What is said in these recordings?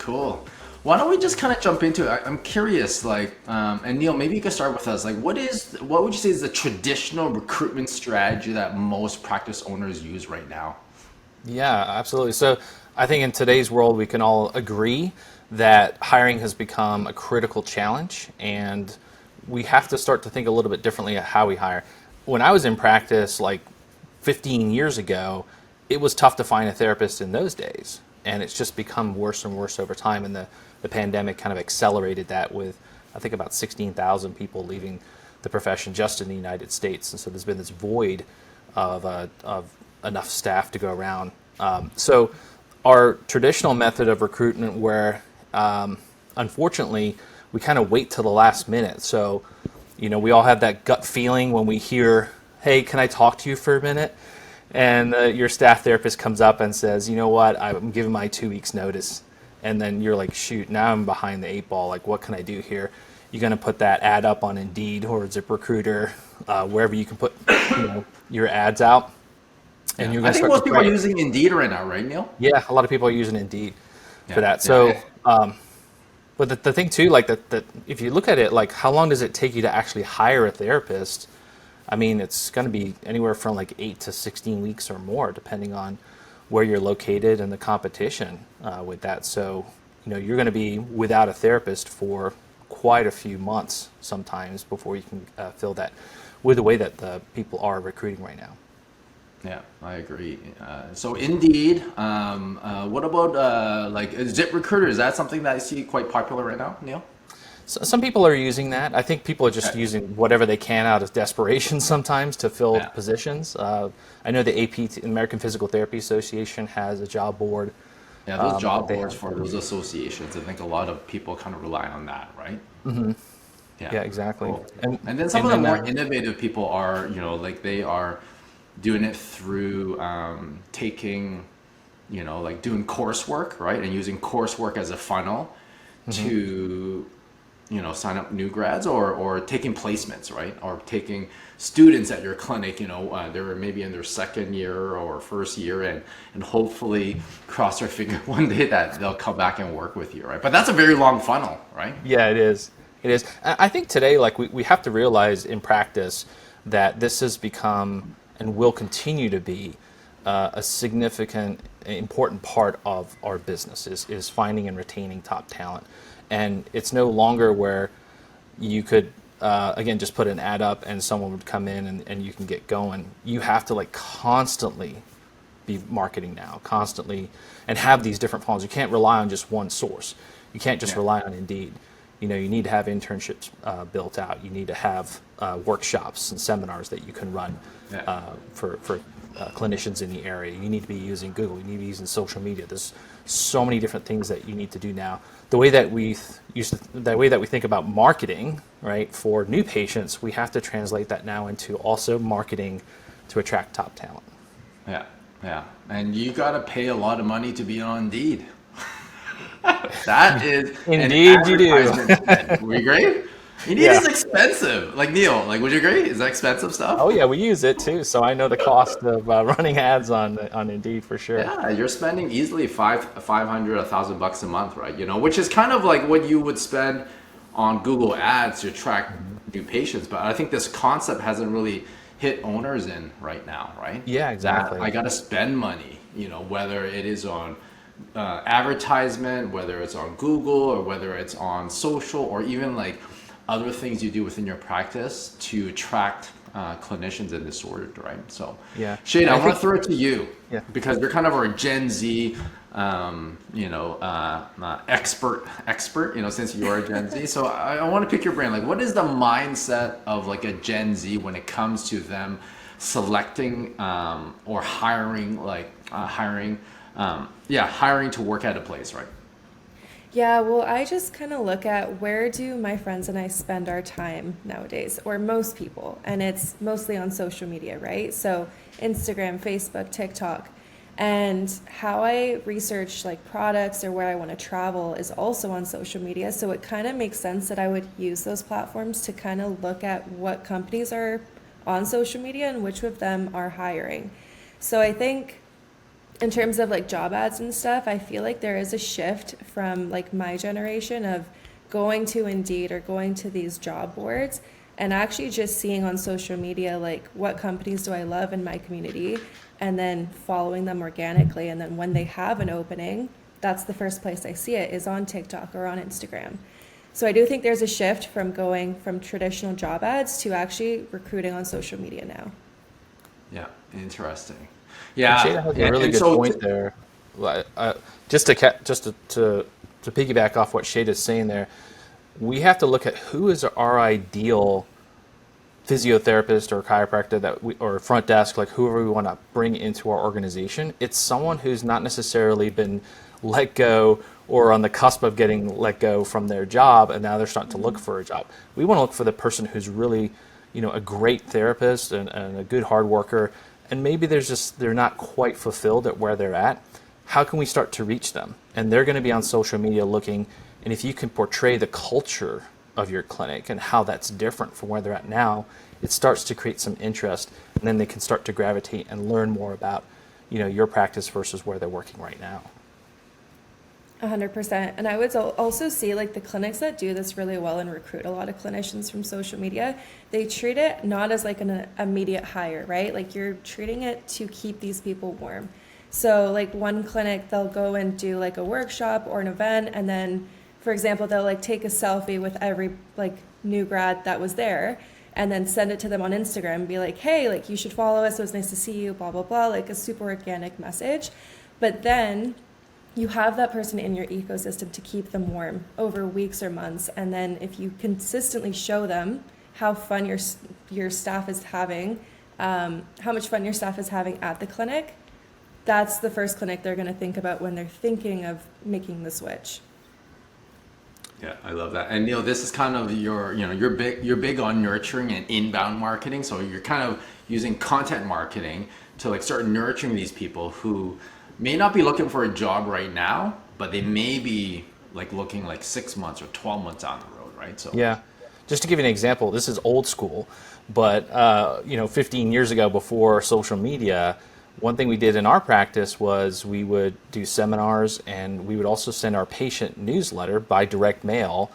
Cool. Why don't we just kind of jump into it? I'm curious, like, and Neil, maybe you could start with us. Like, what would you say is the traditional recruitment strategy that most practice owners use right now? Yeah, absolutely. So I think in today's world, we can all agree that hiring has become a critical challenge, and we have to start to think a little bit differently at how we hire. When I was in practice, like 15 years ago, it was tough to find a therapist in those days. And it's just become worse and worse over time. And the pandemic kind of accelerated that with, I think, about 16,000 people leaving the profession just in the United States. And so there's been this void of enough staff to go around. So our traditional method of recruitment where, unfortunately, we kind of wait till the last minute. So, we all have that gut feeling when we hear, hey, can I talk to you for a minute? And your staff therapist comes up and says, you know what, I'm giving my 2 weeks notice. And then you're like, shoot, now I'm behind the eight ball. Like, what can I do here? You're going to put that ad up on Indeed or ZipRecruiter, wherever you can put your ads out. And Yeah, you're I going to think start to most people are pray. using Indeed right now, right, Neil? Yeah, a lot of people are using Indeed for Yeah, that. So, yeah, but the thing too, like that, if you look at it, like how long does it take you to actually hire a therapist? I mean, it's going to be anywhere from like 8 to 16 weeks or more, depending on where you're located and the competition with that. So, you're going to be without a therapist for quite a few months sometimes before you can fill that with the way that the people are recruiting right now. yeah. I agree. So Indeed. What about like ZipRecruiter? Is that something that I see quite popular right now, Neil? So some people are using that. I think people are just Okay. using whatever they can out of desperation sometimes to fill Yeah. positions. I know the APT, American Physical Therapy Association, has a job board Yeah, those that job they boards have. for those associations, I think a lot of people kind of rely on that, right? Yeah, Yeah, exactly. cool. And And then some and of the then more innovative people are, like they are doing it through taking, like doing coursework, right? And using coursework as a funnel mhm. to, sign up new grads or taking placements, right? Or taking students at your clinic, they're maybe in their second year or first year and hopefully cross their finger one day that they'll come back and work with you, right? But that's a very long funnel, right? Yeah, it is. It is. I think today, like we have to realize in practice that this has become and will continue to be a significant, important part of our business is finding and retaining top talent. And it's no longer where you could, again, just put an ad up and someone would come in and you can get going. You have to like constantly be marketing now, constantly, and have these different funnels. You can't rely on just one source. You can't just Yeah. rely on Indeed. You need to have internships built out. You need to have workshops and seminars that you can run Yeah. for clinicians in the area. You need to be using Google. You need to be using social media. There's so many different things that you need to do now. The way that we think about marketing, right, for new patients, we have to translate that now into also marketing to attract top talent. Yeah. Yeah. And you got to pay a lot of money to be on Indeed. That is an Indeed, you do. advertisement spend. Would you agree? Indeed Yeah. is expensive. Like Neil, like would you agree? Is that expensive stuff? Oh yeah, we use it too, so I know the cost of running ads on Indeed for sure. Yeah, you're spending easily 500, $1,000 a month, right? Which is kind of like what you would spend on Google Ads to attract new patients. But I think this concept hasn't really hit owners in right now, right? Yeah, That exactly. I got to spend money, whether it is on advertisement, whether it's on Google or whether it's on social or even like other things you do within your practice to attract clinicians in this order, right? So, Yeah, Shade, and I I want think to throw it to you yeah. because you're kind of our Gen Z, expert, since you are a Gen Z. So I want to pick your brain. Like, what is the mindset of like a Gen Z when it comes to them selecting or hiring, hiring to work at a place, right? Yeah, well, I just kind of look at where do my friends and I spend our time nowadays, or most people, and it's mostly on social media, right? So Instagram, Facebook, TikTok. And how I research like products or where I want to travel is also on social media. So it kind of makes sense that I would use those platforms to kind of look at what companies are on social media and which of them are hiring. So I think in terms of like job ads and stuff, I feel like there is a shift from like my generation of going to Indeed or going to these job boards and actually just seeing on social media like what companies do I love in my community and then following them organically. And then when they have an opening, that's the first place I see it is on TikTok or on Instagram. So I do think there's a shift from going from traditional job ads to actually recruiting on social media now. Yeah, interesting. And Yeah, Shada has a really and good so point there. Just to piggyback off what Shada's saying there, we have to look at who is our ideal physiotherapist or chiropractor or front desk, like whoever we want to bring into our organization. It's someone who's not necessarily been let go or on the cusp of getting let go from their job, and now they're starting to look for a job. We want to look for the person who's really, a great therapist and a good hard worker, and maybe they're not quite fulfilled at where they're at. How can we start to reach them? And they're going to be on social media looking, and if you can portray the culture of your clinic and how that's different from where they're at now, it starts to create some interest, and then they can start to gravitate and learn more about, your practice versus where they're working right now. 100%. And I would also see like the clinics that do this really well and recruit a lot of clinicians from social media, they treat it not as like an immediate hire, right? Like you're treating it to keep these people warm. So like one clinic, they'll go and do like a workshop or an event. And then, for example, they'll like take a selfie with every like new grad that was there and then send it to them on Instagram and be like, hey, like you should follow us. It was nice to see you, blah, blah, blah, like a super organic message. But then you have that person in your ecosystem to keep them warm over weeks or months. And then if you consistently show them how fun your staff is having, how much fun your staff is having at the clinic, that's the first clinic they're going to think about when they're thinking of making the switch. yeah, I love that. And this is kind of you're big on nurturing and inbound marketing. So you're kind of using content marketing to like start nurturing these people who may not be looking for a job right now, but they may be like looking like 6 months or 12 months down the road, right? So Yeah. Just to give you an example, this is old school, but 15 years ago before social media, one thing we did in our practice was we would do seminars, and we would also send our patient newsletter by direct mail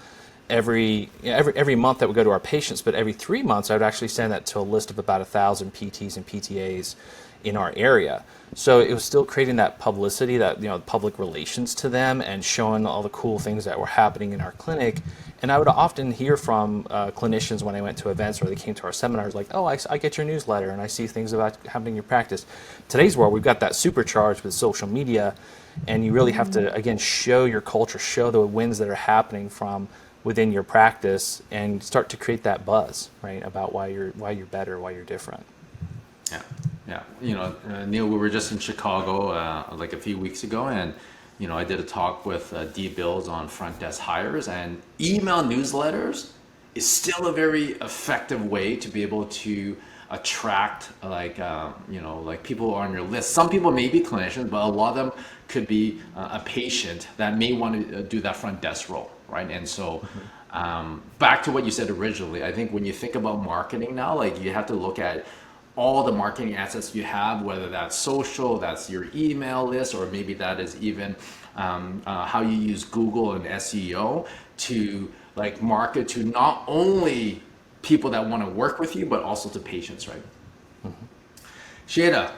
every month that would go to our patients, but every 3 months I would actually send that to a list of about 1,000 PTs and PTAs in our area. So it was still creating that publicity, that public relations to them, and showing all the cool things that were happening in our clinic. And I would often hear from clinicians when I went to events or they came to our seminars, like, oh, I get your newsletter and I see things about happening in your practice. Today's world, we've got that supercharged with social media, and you really have to, again, show your culture, show the wins that are happening from within your practice, and start to create that buzz, right, about why you're better, why you're different. Yeah. Neil, we were just in Chicago like a few weeks ago, and I did a talk with D Bills on front desk hires, and email newsletters is still a very effective way to be able to attract like people on your list. Some people may be clinicians, but a lot of them could be a patient that may want to do that front desk role, right? And so back to what you said originally, I think when you think about marketing now, like you have to look at all the marketing assets you have, whether that's social, that's your email list, or maybe that is even how you use Google and SEO to like market to not only people that want to work with you, but also to patients, right? Shada,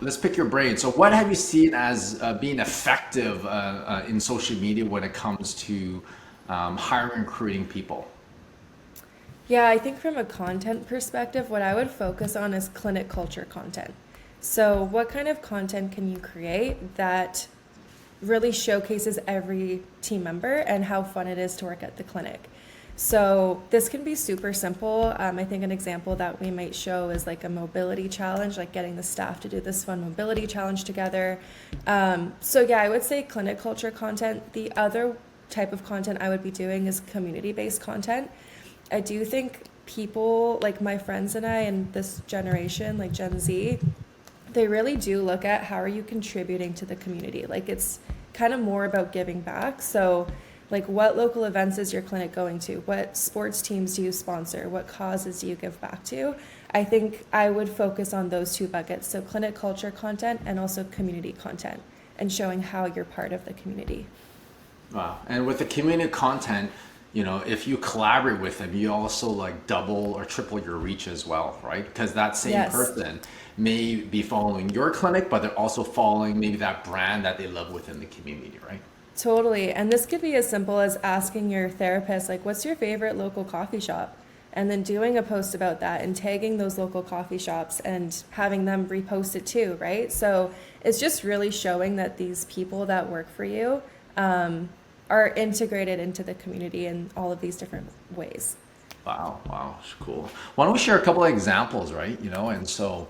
let's pick your brain. So what have you seen as being effective in social media when it comes to hiring and recruiting people? Yeah, I think from a content perspective, what I would focus on is clinic culture content. So what kind of content can you create that really showcases every team member and how fun it is to work at the clinic? So this can be super simple. I think an example that we might show is like a mobility challenge, like getting the staff to do this fun mobility challenge together. So yeah, I would say clinic culture content. The other type of content I would be doing is community-based content. I do think people like my friends and I and this generation, like Gen Z, they really do look at how are you contributing to the community. Like it's kind of more about giving back. So like what local events is your clinic going to? What sports teams do you sponsor? What causes do you give back to? I think I would focus on those two buckets. So clinic culture content and also community content, and showing how you're part of the community. Wow. And with the community content, if you collaborate with them, you also like double or triple your reach as well, right? Because that same Yes. person may be following your clinic, but they're also following maybe that brand that they love within the community, right? Totally. And this could be as simple as asking your therapist, like, what's your favorite local coffee shop? And then doing a post about that and tagging those local coffee shops and having them repost it too, right? So it's just really showing that these people that work for you are integrated into the community in all of these different ways. Wow, cool. Why don't we share a couple of examples, right? And so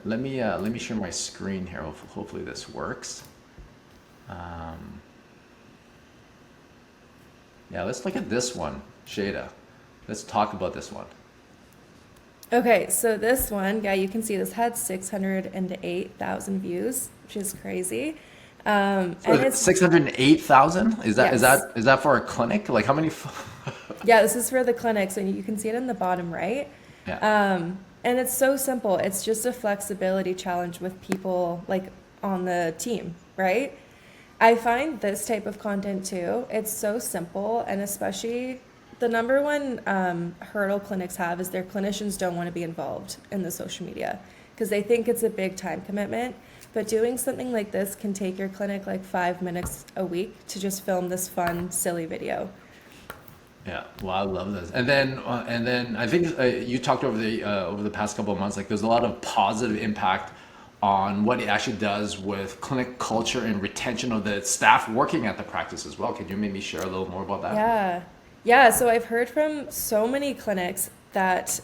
let me share my screen here. Hopefully this works. Yeah, let's look at this one, Shada. Let's talk about this one. Okay, so this one, yeah, you can see this had 608,000 views, which is crazy. And it's 608,000? Is Yes. that for a clinic? Like how many? Yeah, this is for the clinics, and you can see it in the bottom right. Yeah. And it's so simple. It's just a flexibility challenge with people like on the team, right? I find this type of content too. It's so simple, and especially the number one hurdle clinics have is their clinicians don't want to be involved in the social media because they think it's a big time commitment. But doing something like this can take your clinic like 5 minutes a week to just film this fun, silly video. Yeah, well, I love this. And then I think you talked over the past couple of months, like there's a lot of positive impact on what it actually does with clinic culture and retention of the staff working at the practice as well. Could you maybe share a little more about that? Yeah. So I've heard from so many clinics that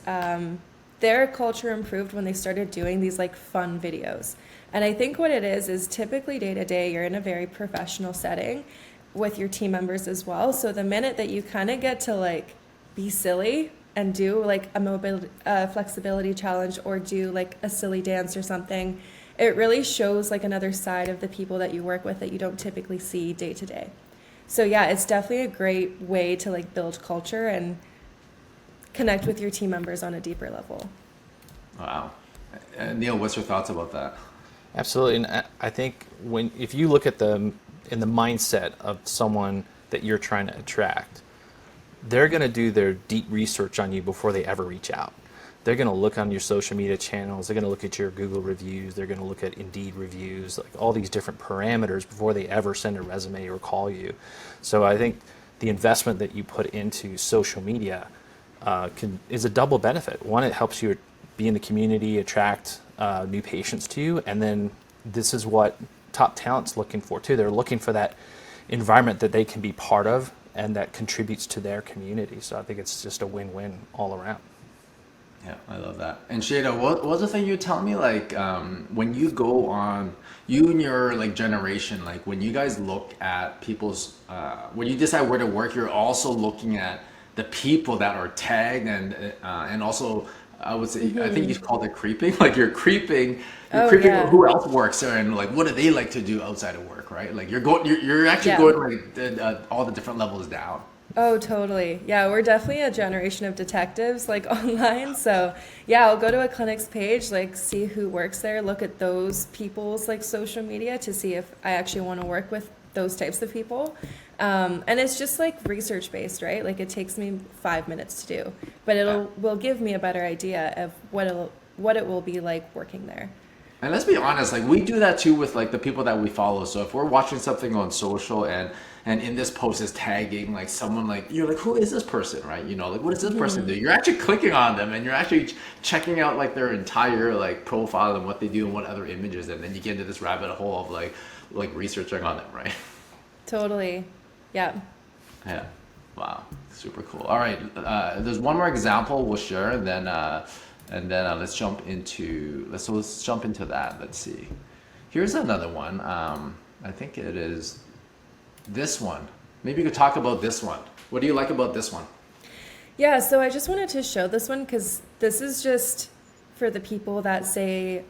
their culture improved when they started doing these like fun videos. And I think what it is typically day to day, you're in a very professional setting with your team members as well. So the minute that you kind of get to like be silly and do like a mobility, flexibility challenge or do like a silly dance or something, it really shows like another side of the people that you work with that you don't typically see day to day. So yeah, it's definitely a great way to like build culture and connect with your team members on a deeper level. Wow. Neil, what's your thoughts about that? Absolutely, and I think if you look at in the mindset of someone that you're trying to attract, they're going to do their deep research on you before they ever reach out. They're going to look on your social media channels. They're going to look at your Google reviews. They're going to look at Indeed reviews, like all these different parameters before they ever send a resume or call you. So I think the investment that you put into social media is a double benefit. One, it helps you be in the community, attract new patients to you, and then this is what top talent's looking for too. They're looking for that environment that they can be part of and that contributes to their community. So I think it's just a win-win all around. Yeah, I love that. And Shada, what was the thing you tell me? Like, when you go on, you and your like generation, like when you guys look at people's, when you decide where to work, you're also looking at the people that are tagged and also, I would say, I think you called it creeping. Like you're creeping Yeah. who else works there and like what do they like to do outside of work, right? Like you're actually Yeah. going like all the different levels down. Oh, totally. Yeah, we're definitely a generation of detectives like online. So yeah, I'll go to a clinic's page, like see who works there, look at those people's like social media to see if I actually want to work with those types of people. And it's just like research based, right? Like it takes me 5 minutes to do, but will give me a better idea of what it will be like working there. And let's be honest, like we do that too with like the people that we follow. So if we're watching something on social and in this post is tagging like someone, like you're like, who is this person, right? Like what does this person do? You're actually clicking on them and you're actually checking out like their entire like profile and what they do and what other images, and then you get into this rabbit hole of like researching on them, right? Totally. Yeah. Yeah. Wow. Super cool. All right. There's one more example we'll share, and then let's jump into that. Let's see. Here's another one. I think it is this one. Maybe you could talk about this one. What do you like about this one? Yeah, so I just wanted to show this one because this is just for the people that say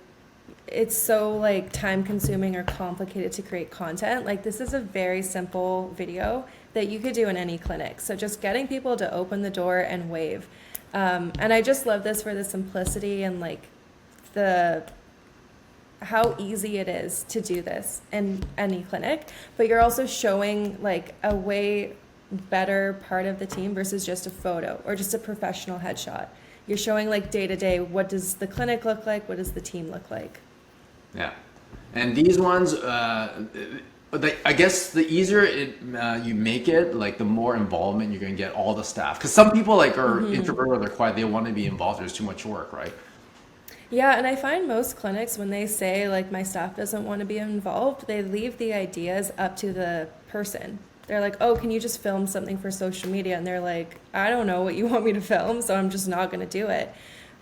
it's so like time consuming or complicated to create content. Like this is a very simple video that you could do in any clinic. So just getting people to open the door and wave. And I just love this for the simplicity and like the how easy it is to do this in any clinic, but you're also showing like a way better part of the team versus just a photo or just a professional headshot. You're showing like day to day, what does the clinic look like? What does the team look like? Yeah. And these ones, I guess the easier you make it, like the more involvement you're going to get all the staff. Because some people like are introverted or they're quiet, they want to be involved. There's too much work, right? Yeah, and I find most clinics, when they say like my staff doesn't want to be involved, they leave the ideas up to the person. They're like, oh, can you just film something for social media? And they're like, I don't know what you want me to film, so I'm just not going to do it.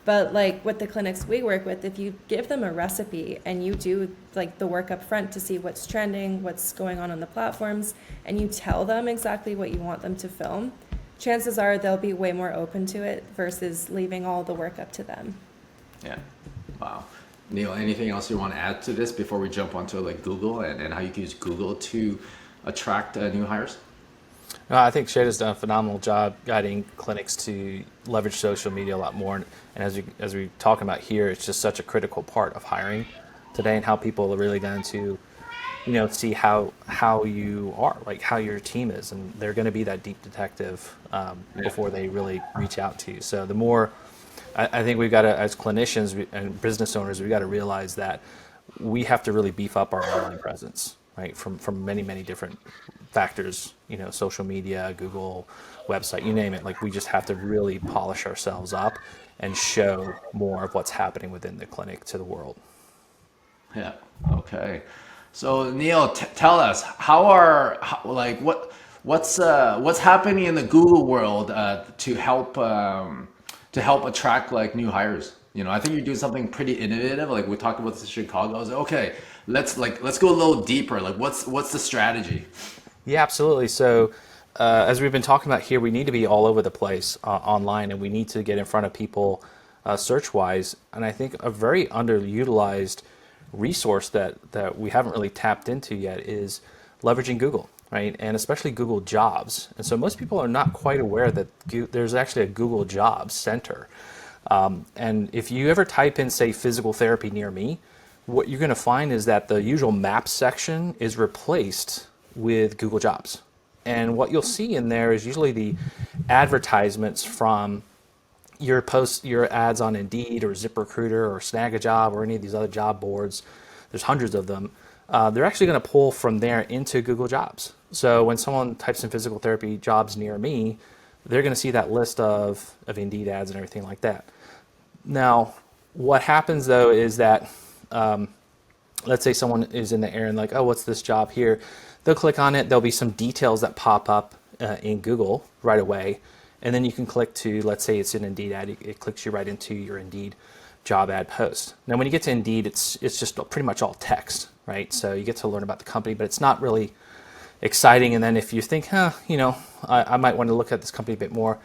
But like with the clinics we work with, if you give them a recipe and you do like the work up front to see what's trending, what's going on the platforms, and you tell them exactly what you want them to film, chances are they'll be way more open to it versus leaving all the work up to them. Yeah. Wow. Neil, anything else you want to add to this before we jump onto like Google and how you can use Google to attract new hires? I think Shada's done a phenomenal job guiding clinics to leverage social media a lot more. And as we talking about here, it's just such a critical part of hiring today and how people are really going to, see how you are, like how your team is. And they're going to be that deep detective before they really reach out to you. So the more, I think we've got to, as clinicians and business owners, we've got to realize that we have to really beef up our online presence, right? From many, many different factors, social media, Google, website, you name it. Like we just have to really polish ourselves up and show more of what's happening within the clinic to the world. Yeah. Okay. So Neil, tell us what's happening in the Google world to help attract like new hires. I think you're doing something pretty innovative. Like we talked about this in Chicago. I was like, okay, let's go a little deeper. Like what's the strategy? Yeah, absolutely. So as we've been talking about here, we need to be all over the place online, and we need to get in front of people search-wise. And I think a very underutilized resource that we haven't really tapped into yet is leveraging Google, right? And especially Google Jobs. And so most people are not quite aware that there's actually a Google Jobs Center. And if you ever type in, say, physical therapy near me, what you're going to find is that the usual maps section is replaced with Google Jobs. And what you'll see in there is usually the advertisements from your ads on Indeed or ZipRecruiter or Snag-a-Job or any of these other job boards. There's hundreds of them. They're actually going to pull from there into Google Jobs. So when someone types in physical therapy jobs near me, they're going to see that list of Indeed ads and everything like that. Now, what happens though is that, let's say someone is in the air and like, oh, what's this job here? They'll click on it. There'll be some details that pop up in Google right away. And then you can click to, let's say it's an Indeed ad. It clicks you right into your Indeed job ad post. Now, when you get to Indeed, it's just pretty much all text, right? So you get to learn about the company, but it's not really exciting. And then if you think, I might want to look at this company a bit more,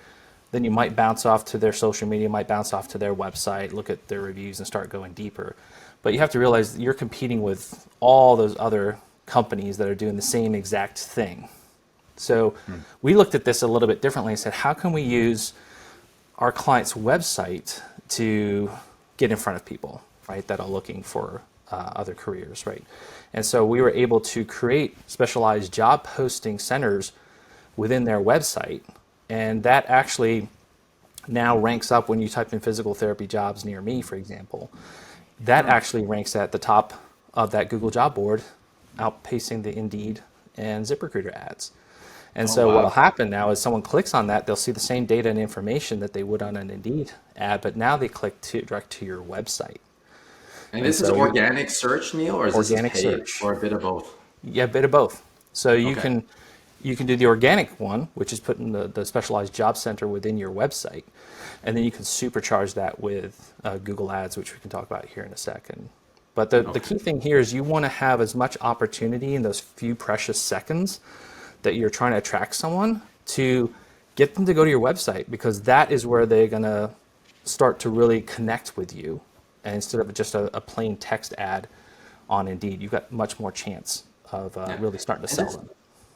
then you might bounce off to their social media, might bounce off to their website, look at their reviews and start going deeper. But you have to realize you're competing with all those other companies that are doing the same exact thing. So we looked at this a little bit differently and said, how can we use our client's website to get in front of people, right, that are looking for other careers, right? And so we were able to create specialized job posting centers within their website. And that actually now ranks up when you type in physical therapy jobs near me, for example. That actually ranks at the top of that Google job board, outpacing the Indeed and ZipRecruiter ads. And so wow. What'll happen now is someone clicks on that, they'll see the same data and information that they would on an Indeed ad, but now they click direct to your website. And this is organic search, Neil, or is this organic paid, search, or a bit of both? Yeah, a bit of both. So you can do the organic one, which is putting the specialized job center within your website, and then you can supercharge that with Google Ads, which we can talk about here in a second. But the key thing here is you want to have as much opportunity in those few precious seconds that you're trying to attract someone to get them to go to your website, because that is where they're going to start to really connect with you. And instead of just a plain text ad on Indeed, you've got much more chance of really starting to sell them.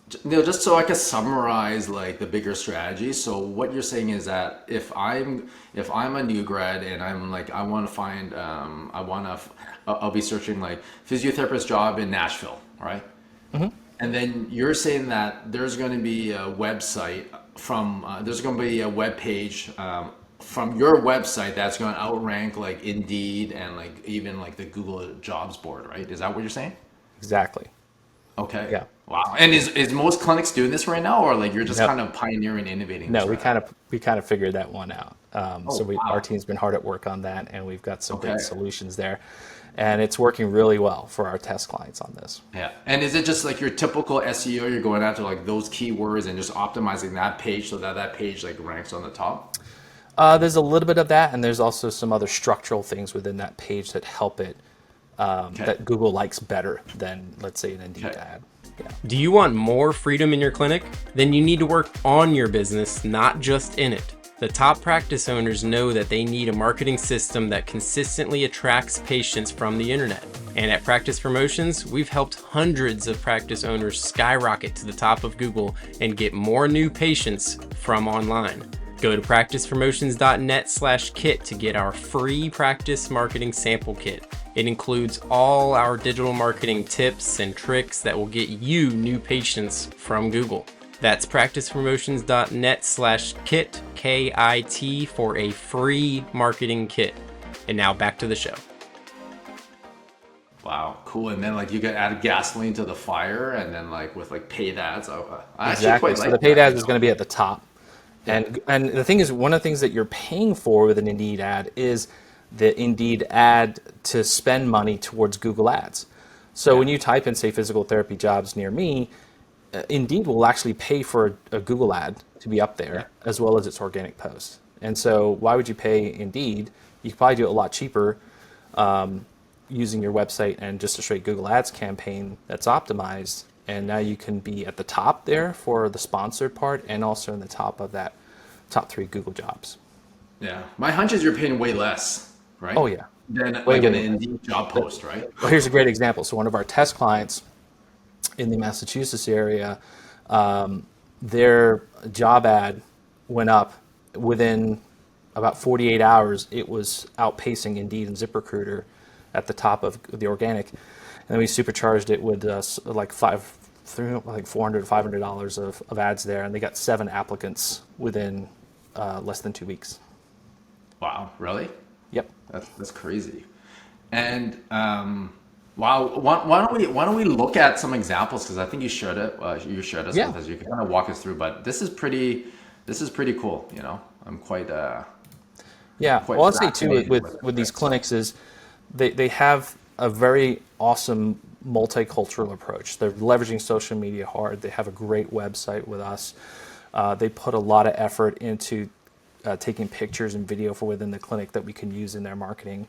Just so I can summarize like the bigger strategy. So what you're saying is that if I'm a new grad and I'm like I want to find I'll be searching like physiotherapist job in Nashville, right? And then you're saying that there's going to be a website there's going to be a web page from your website that's going to outrank like Indeed and like even like the Google Jobs board, right? Is that what you're saying? Exactly. Okay. Yeah. Wow. And is most clinics doing this right now, or like you're just Nope. kind of pioneering, innovating No, this right now? we kind of figured that one out. Oh, Our wow. team's been hard at work on that, and we've got some Okay. great solutions there, and it's working really well for our test clients on this. Yeah. And is it just like your typical SEO? You're going after like those keywords and just optimizing that page so that that page like ranks on the top? There's a little bit of that, and there's also some other structural things within that page that help it Okay. that Google likes better than, let's say, an Indeed Okay. ad. Yeah. Do you want more freedom in your clinic? Then you need to work on your business, not just in it. The top practice owners know that they need a marketing system that consistently attracts patients from the internet. And at Practice Promotions, we've helped hundreds of practice owners skyrocket to the top of Google and get more new patients from online. Go to practicepromotions.net/kit to get our free practice marketing sample kit. It includes all our digital marketing tips and tricks that will get you new patients from Google. That's practicepromotions.net/kit, KIT, for a free marketing kit. And now back to the show. Wow. Cool. And then like you could add gasoline to the fire, and then like with like paid ads. I actually Exactly. quite So like the paid that, ads is going to be at the top. And the thing is, one of the things that you're paying for with an Indeed ad is the Indeed ad to spend money towards Google Ads. So when you type in, say, physical therapy jobs near me, Indeed will actually pay for a Google ad to be up there, as well as its organic post. And so why would you pay Indeed? You could probably do it a lot cheaper using your website and just a straight Google Ads campaign that's optimized. And now you can be at the top there for the sponsored part, and also in the top of that top 3 Google jobs. Yeah. My hunch is you're paying way less, right? Oh, yeah. Than Way, like an way less. Indeed job post, right? Well, here's a great example. So one of our test clients in the Massachusetts area, their job ad went up within about 48 hours. It was outpacing Indeed and ZipRecruiter at the top of the organic. And then we supercharged it with like $400 to $500 of ads there, and they got 7 applicants within less than 2 weeks. Wow. Really? Yep. That's crazy. And wow, why don't we look at some examples, because I think you shared it. You shared us Yeah. with us. You can kind of walk us through, but this is pretty cool. You know, I'm quite Yeah. quite Well, I'll say too fascinated with these it. clinics is they have a very awesome multicultural approach. They're leveraging social media hard. They have a great website with us. They put a lot of effort into taking pictures and video for within the clinic that we can use in their marketing.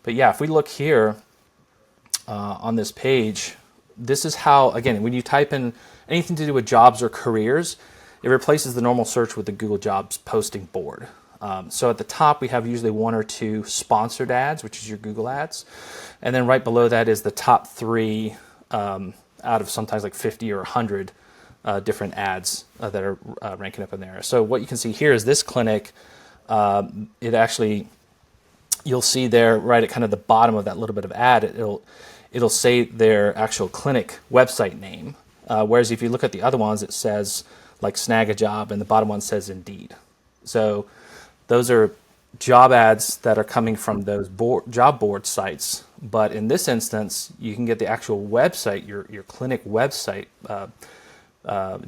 But yeah, if we look here on this page, this is how, again, when you type in anything to do with jobs or careers, it replaces the normal search with the Google Jobs posting board. So at the top, we have usually 1 or 2 sponsored ads, which is your Google ads. And then right below that is the top 3 out of sometimes like 50 or 100 different ads that are ranking up in there. So what you can see here is this clinic, it actually, you'll see there right at kind of the bottom of that little bit of ad, it'll say their actual clinic website name. Whereas if you look at the other ones, it says like snag a job, and the bottom one says Indeed. So those are job ads that are coming from those job board sites. But in this instance, you can get the actual website, your clinic website,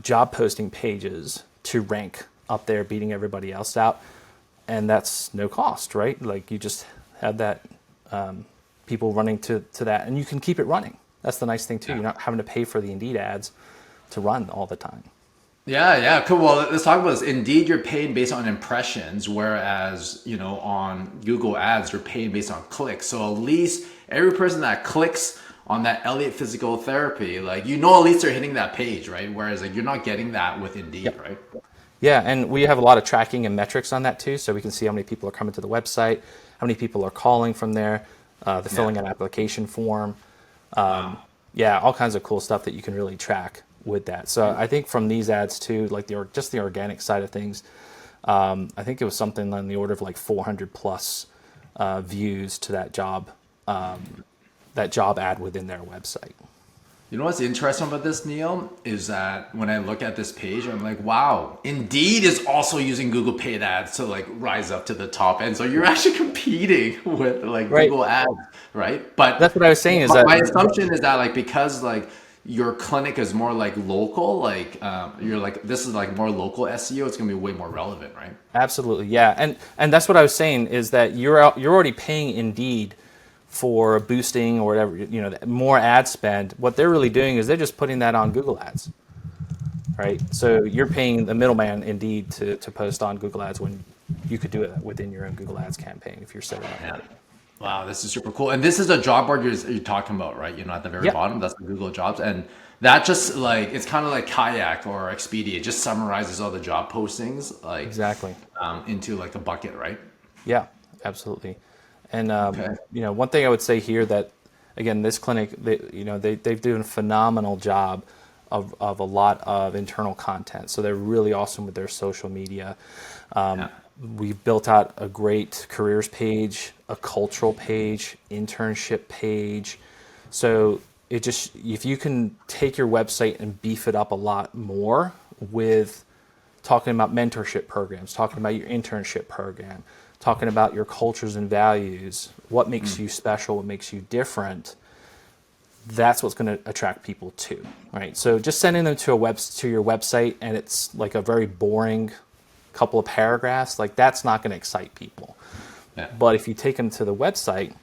job posting pages to rank up there, beating everybody else out. And that's no cost, right? Like you just have that people running to that, and you can keep it running. That's the nice thing too. You're not having to pay for the Indeed ads to run all the time. Yeah, cool. Well, let's talk about this. Indeed, you're paid based on impressions, whereas, you know, on Google Ads, you're paid based on clicks. So at least every person that clicks on that Elliott Physical Therapy, like, you know, at least they're hitting that page, right? Whereas like you're not getting that with Indeed, Yep. right? Yeah, and we have a lot of tracking and metrics on that too, so we can see how many people are coming to the website, how many people are calling from there, they're filling an application form. Yeah, all kinds of cool stuff that you can really track with that. So I think from these ads too, like just the organic side of things, I think it was something on the order of like 400 plus views to that job ad within their website. You know what's interesting about this, Neil, is that when I look at this page, I'm like, wow, Indeed is also using Google paid ads to like rise up to the top. And so you're actually competing with like Right. Google ads, right? But That's what I was saying is my that assumption is that like, because like your clinic is more like local, like you're like, this is like more local SEO, it's gonna be way more relevant, right? absolutely, yeah, and that's what I was saying is that you're already paying Indeed for boosting or whatever, more ad spend. What they're really doing is they're just putting that on Google Ads, right? So you're paying the middleman Indeed to post on Google Ads when you could do it within your own Google Ads campaign if you're setting up right. Wow, this is super cool. And this is a job board you're talking about, right? At the very Yep. bottom, that's the Google Jobs. And that just like, it's kind of like Kayak or Expedia. It just summarizes all the job postings like Exactly. Into like a bucket, right? Yeah, absolutely. And Okay. one thing I would say here that, again, this clinic, they've done a phenomenal job of a lot of internal content. So they're really awesome with their social media. We've built out a great careers page, a cultural page, internship page. So if you can take your website and beef it up a lot more with talking about mentorship programs, talking about your internship program, talking about your cultures and values, what makes you special, what makes you different, that's what's going to attract people too, right? So just sending them to your website and it's like a very boring couple of paragraphs, like that's not going to excite people. Yeah. But if you take them to the website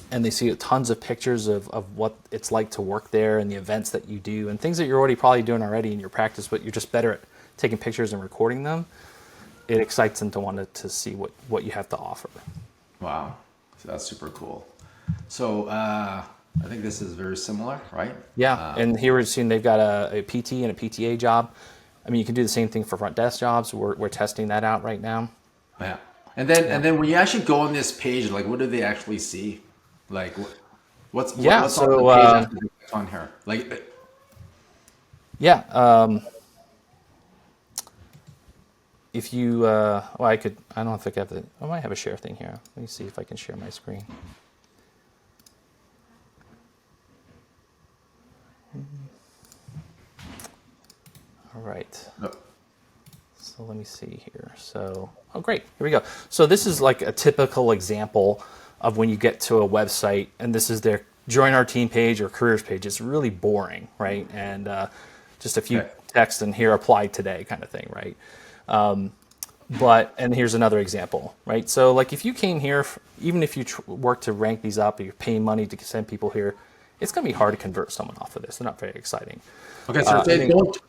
and they see tons of pictures of what it's like to work there and the events that you do and things that you're already probably doing already in your practice, but you're just better at taking pictures and recording them, it excites them to want to see what you have to offer. Wow. So that's super cool. So I think this is very similar, right? Yeah, and here we're seeing they've got a PT and a PTA job. I mean, you can do the same thing for front desk jobs. We're testing that out right now. Yeah. And then when you actually go on this page, like what do they actually see? Like what's on the page that's on here? Like if you I don't know if I have I might have a share thing here. Let me see if I can share my screen. All right. no. So let me see here. So, oh great, here we go. So this is like a typical example of when you get to a website and this is their join our team page or careers page. It's really boring, right? And just a few text and here apply today kind of thing, right? And here's another example, right? So like if you came here, even if you work to rank these up, or you're paying money to send people here, it's going to be hard to convert someone off of this. They're not very exciting. Okay, so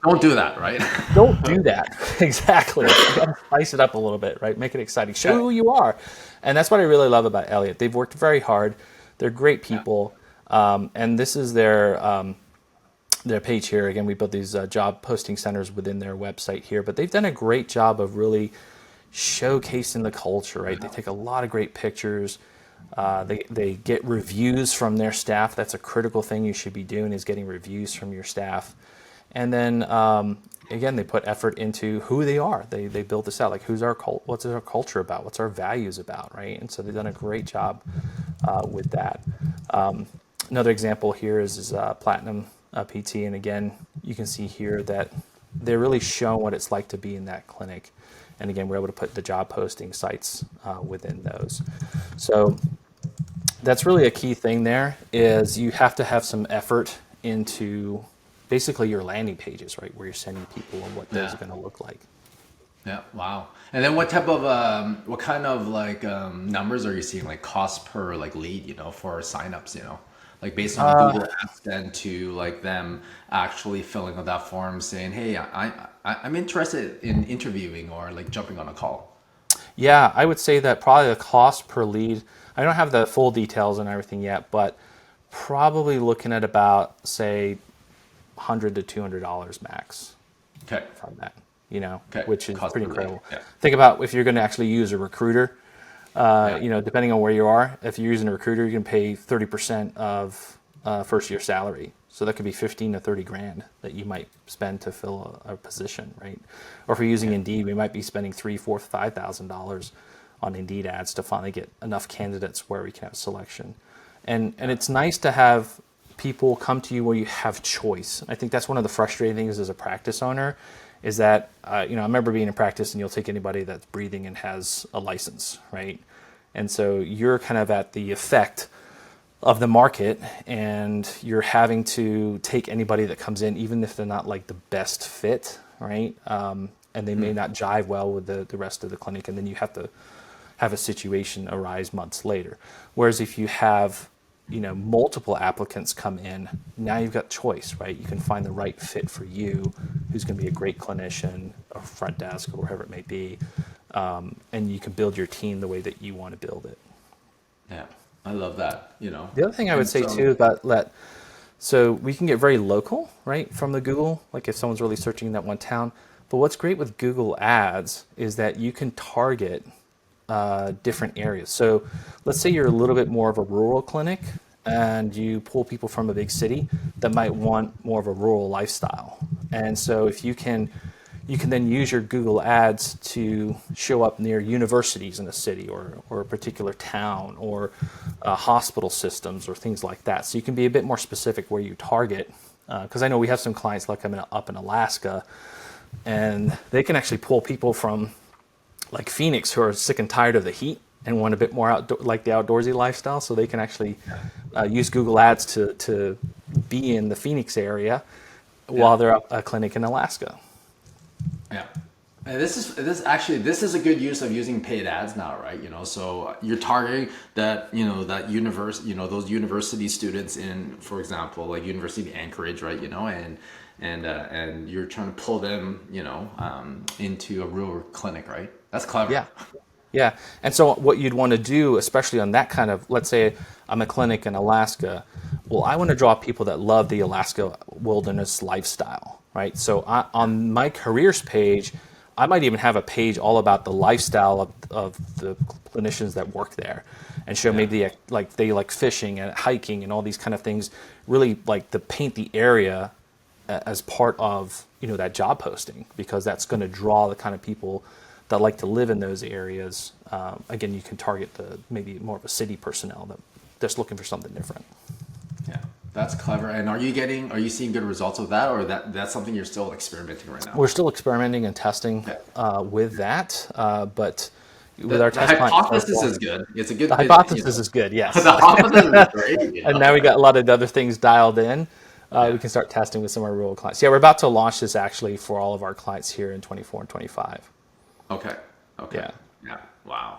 don't do that, right? Don't do that. Exactly. You got to spice it up a little bit, right? Make it exciting. Show who you are. And that's what I really love about Elliott. They've worked very hard. They're great people. And this is their page here. Again, we built these job posting centers within their website here, but they've done a great job of really showcasing the culture, right? They take a lot of great pictures. They get reviews from their staff. That's a critical thing you should be doing, is getting reviews from your staff. And then again, they put effort into who they are. They build this out, like what's our culture about? What's our values about, right? And so they've done a great job with that. Another example here is Platinum PT, and again, you can see here that they're really showing what it's like to be in that clinic. And again, we're able to put the job posting sites within those. So that's really a key thing there, is you have to have some effort into basically your landing pages, right, where you're sending people and what those are going to look like. Yeah, wow. And then what kind of like numbers are you seeing, like cost per like lead, for signups, like based on the Google Ads spend to like them actually filling out that form saying, hey, I'm interested in interviewing or like jumping on a call? Yeah, I would say that probably the cost per lead, I don't have the full details and everything yet, but probably looking at about, say, $100 to $200 max. Okay. From that, which is Cost pretty per incredible. lead, yeah. Think about if you're going to actually use a recruiter, depending on where you are, if you're using a recruiter, you can pay 30% of first year salary So that could be 15 to 30 grand that you might spend to fill a position, right? Or if you're using Indeed, we might be spending $3,000, $4,000, $5,000 on Indeed ads to finally get enough candidates where we can have selection. And it's nice to have people come to you where you have choice. I think that's one of the frustrating things as a practice owner is that, I remember being in practice and you'll take anybody that's breathing and has a license, right? And so you're kind of at the effect of the market and you're having to take anybody that comes in, even if they're not like the best fit, right? And they may not jive well with the rest of the clinic. And then you have to have a situation arise months later. Whereas if you have, multiple applicants come in, now you've got choice, right? You can find the right fit for you, who's going to be a great clinician or front desk or wherever it may be. And you can build your team the way that you want to build it. Yeah, I love that, The other thing I would say too about that, so we can get very local, right, from the Google, like if someone's really searching in that one town. But what's great with Google Ads is that you can target different areas. So let's say you're a little bit more of a rural clinic and you pull people from a big city that might want more of a rural lifestyle. And so if you can then use your Google Ads to show up near universities in a city or a particular town or hospital systems or things like that. So you can be a bit more specific where you target. Because I know we have some clients like I'm up in Alaska, and they can actually pull people from like Phoenix who are sick and tired of the heat and want a bit more like the outdoorsy lifestyle. So they can actually use Google Ads to be in the Phoenix area while they're at a clinic in Alaska. Yeah. And this is a good use of using paid ads now, right? So you're targeting that, those university students in, for example, like University of Anchorage, right? And you're trying to pull them, into a rural clinic, right? That's clever. Yeah. Yeah. And so what you'd want to do, especially on that kind of, let's say I'm a clinic in Alaska. Well, I want to draw people that love the Alaska wilderness lifestyle, right? So on my careers page, I might even have a page all about the lifestyle of the clinicians that work there and show maybe they like fishing and hiking and all these kind of things, really like to paint the area as part of, that job posting, because that's going to draw the kind of people that like to live in those areas. Again, you can target maybe more of a city personnel that just looking for something different. Yeah, that's clever. And are you seeing good results with that, or that's something you're still experimenting right now? We're still experimenting and testing with that, but with our the test hypothesis is good. It's a good. The hypothesis is good, yes. The hypothesis is great. And now we got a lot of other things dialed in. We can start testing with some of our rural clients. Yeah, we're about to launch this actually for all of our clients here in 24 and 25. Okay. Yeah. Yeah. Wow.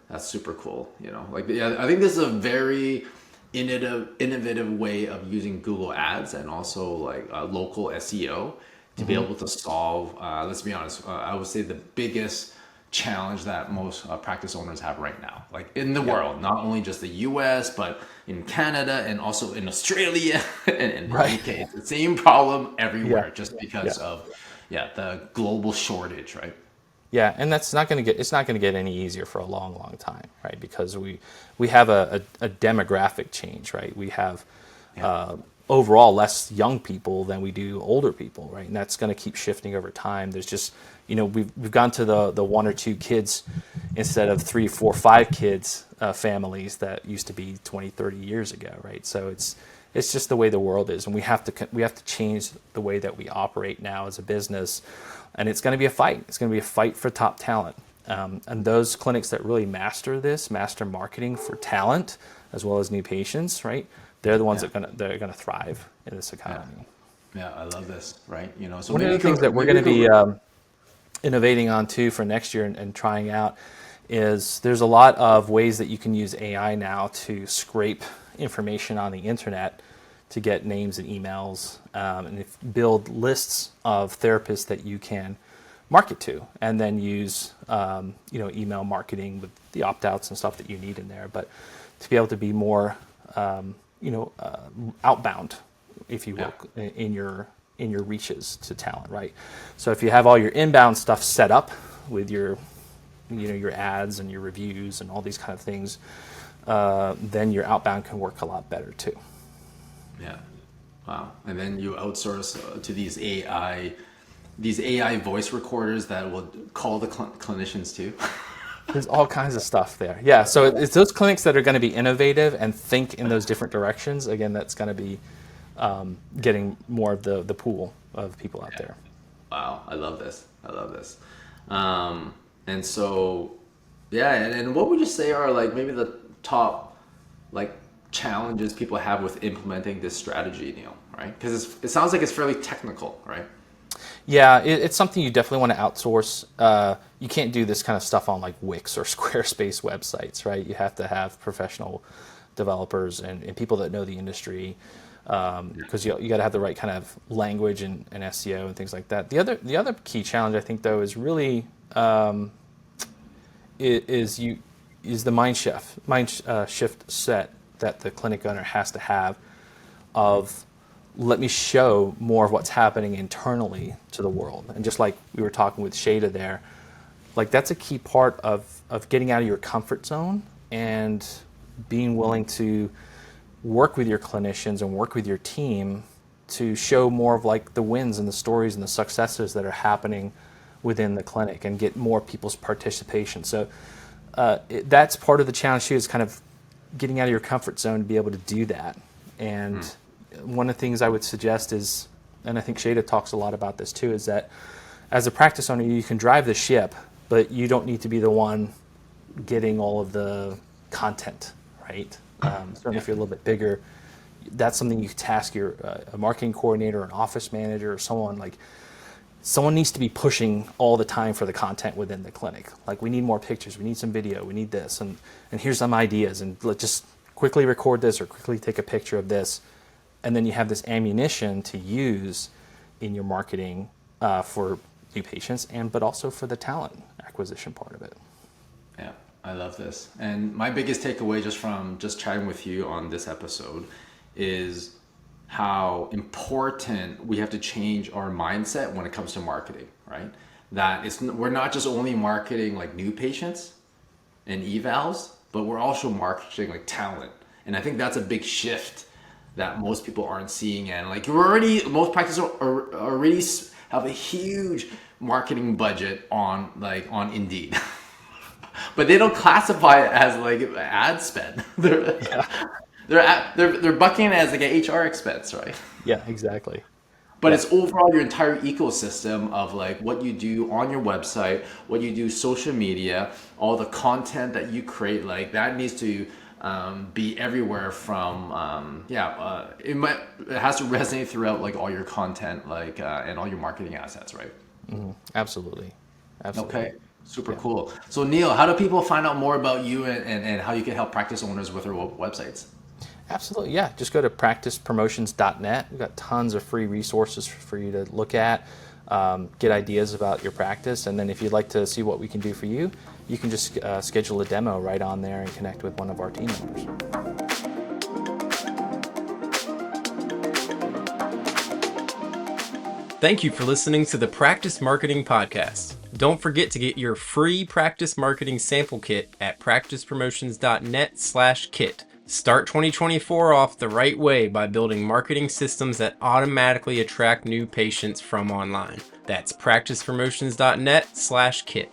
That's super cool. I think this is a very innovative way of using Google Ads and also like local SEO to be able to solve, let's be honest, I would say the biggest challenge that most practice owners have right now, like in the world, not only just the US, but in Canada and also in Australia and in the UK. It's the same problem everywhere, just because of the global shortage, right? Yeah, and it's not going to get any easier for a long, long time, right? Because we have a demographic change, right? We have overall less young people than we do older people, right? And that's going to keep shifting over time. There's just, we've gone to the one or two kids instead of 3, 4, 5 kids families that used to be 20, 30 years ago, right? So it's just the way the world is, and we have to change the way that we operate now as a business. And it's going to be a fight. It's going to be a fight for top talent. And those clinics that really master marketing for talent as well as new patients, right? They're the ones that are going to thrive in this economy. Yeah, I love this, right? So one of the things that we're going to be innovating on too for next year and trying out is there's a lot of ways that you can use AI now to scrape information on the internet to get names and emails, and build lists of therapists that you can market to, and then use email marketing with the opt-outs and stuff that you need in there. But to be able to be more outbound, if you will, in your reaches to talent, right? So if you have all your inbound stuff set up with your ads and your reviews and all these kind of things, then your outbound can work a lot better too. Yeah. Wow. And then you outsource to these AI voice recorders that will call the clinicians too. There's all kinds of stuff there. Yeah, so it's those clinics that are going to be innovative and think in those different directions. Again, that's going to be getting more of the pool of people out there. Wow, I love this. I love this. And so, yeah, and what would you say are like maybe the top like challenges people have with implementing this strategy, Neil, right? Because it sounds like it's fairly technical, right? Yeah, it's something you definitely want to outsource. You can't do this kind of stuff on like Wix or Squarespace websites, right? You have to have professional developers and people that know the industry, because you got to have the right kind of language and SEO and things like that. The other key challenge I think though is really is the mind shift set that the clinic owner has to have of, let me show more of what's happening internally to the world. And just like we were talking with Shada there, like that's a key part of getting out of your comfort zone and being willing to work with your clinicians and work with your team to show more of like the wins and the stories and the successes that are happening within the clinic and get more people's participation. So that's part of the challenge too, is kind of getting out of your comfort zone to be able to do that. And one of the things I would suggest is, and I think Shada talks a lot about this too, is that as a practice owner, you can drive the ship, but you don't need to be the one getting all of the content, right? Certainly if you're a little bit bigger, that's something you task your a marketing coordinator, an office manager, or someone like, someone needs to be pushing all the time for the content within the clinic. Like, we need more pictures, we need some video, we need this, and here's some ideas, and let's just quickly record this or quickly take a picture of this. And then you have this ammunition to use in your marketing for new patients, but also for the talent acquisition part of it. Yeah, I love this. And my biggest takeaway from chatting with you on this episode is how important we have to change our mindset when it comes to marketing, right? That we're not just only marketing like new patients and evals, but we're also marketing like talent. And I think that's a big shift that most people aren't seeing. And like most practices already have a huge marketing budget on Indeed. But they don't classify it as like ad spend. They're bucking it as like an HR expense, right? Yeah, exactly. But it's overall your entire ecosystem of like what you do on your website, what you do social media, all the content that you create, like that needs to be everywhere from it has to resonate throughout like all your content, like and all your marketing assets, right? Mm-hmm. Absolutely. Okay, super cool. So Neil, how do people find out more about you and how you can help practice owners with their websites? Absolutely, yeah. Just go to practicepromotions.net. We've got tons of free resources for you to look at, get ideas about your practice, and then if you'd like to see what we can do for you, you can just schedule a demo right on there and connect with one of our team members. Thank you for listening to the Practice Marketing Podcast. Don't forget to get your free practice marketing sample kit at practicepromotions.net/kit. Start 2024 off the right way by building marketing systems that automatically attract new patients from online. That's practicepromotions.net/kit.